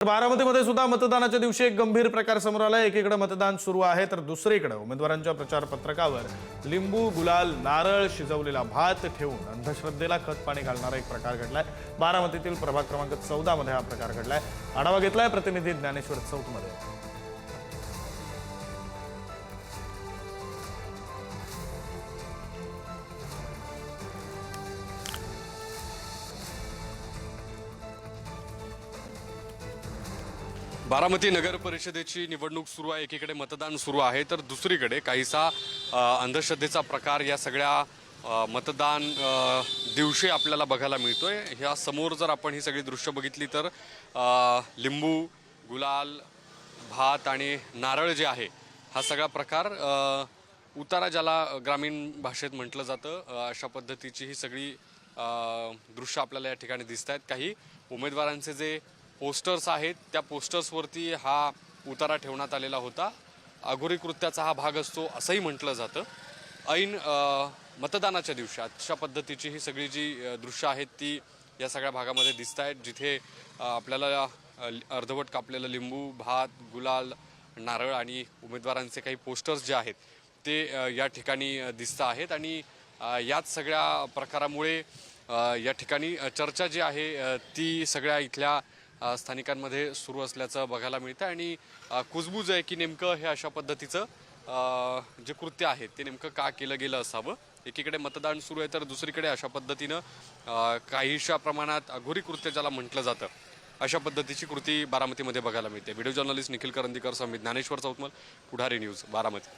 बारामतीमध्ये सुद्धा मतदानाच्या दिवशी एक गंभीर प्रकार समोर आला। एकीकडे मतदान सुरू आहे तर दुसरीकडे उमेदवारांच्या प्रचार पत्रकावर लिंबू, गुलाल, नारळ, शिजवलेला भात ठेवून अंधश्रद्धेला खतपाणी घालणारा एक प्रकार घडलाय। बारामतीतील प्रभाग क्रमांक 14 मध्ये हा प्रकार घडलाय। आढावा घेतलाय प्रतिनिधी ज्ञानेश्वर चौतमध्ये। बारामती नगर परिषदेची निवडणूक सुरू आहे। एकीकडे मतदान सुरू आहे तर दुसरीकडे काहीसा अंधश्रद्धेचा प्रकार या सगळ्या मतदान दिवशी आपल्याला बघायला मिळतोय। ह्या समोर जर आपण ही सगळी दृश्य बघितली तर लिंबू, गुलाल, भात आणि नारळ जे आहे हा सगळा प्रकार उतारा ज्याला ग्रामीण भाषेत म्हटलं जातं अशा पद्धतीची ही सगळी दृश्य आपल्याला या ठिकाणी दिसत आहेत। काही उमेदवारांचे जे पोस्टर्स आहेत त्या पोस्टर्सवरती हा उतारा ठेवण्यात आलेला होता। अघोरी कृत्याचा हा भाग असतो असंही म्हटलं जातं। ऐन मतदानाच्या दिवशी अशा पद्धतीची ही सगळी जी दृश्य आहेत ती या सगळ्या भागामध्ये दिसत आहेत, जिथे आपल्याला अर्धवट कापलेलं लिंबू, भात, गुलाल, नारळ आणि उमेदवारांचे काही पोस्टर्स जे आहेत ते या ठिकाणी दिसत आहेत। आणि याच सगळ्या प्रकारामुळे या ठिकाणी चर्चा जी आहे ती सगळ्या इथल्या स्थानिकांमध्ये सुरू असल्याचं बघायला मिळतं। आणि कुजबूज आहे की नेमकं हे अशा पद्धतीचं जे कृत्य आहे ते नेमकं का केलं गेलं असावं। एकीकडे मतदान सुरू आहे तर दुसरीकडे अशा पद्धतीनं काहीशा प्रमाणात अघोरी कृत्य ज्याला म्हटलं जातं अशा पद्धतीची कृती बारामतीमध्ये बघायला मिळते। व्हिडिओ जर्नलिस्ट निखिल करंदीकर समित ज्ञानेश्वर चौतमल, पुढारी न्यूज, बारामती।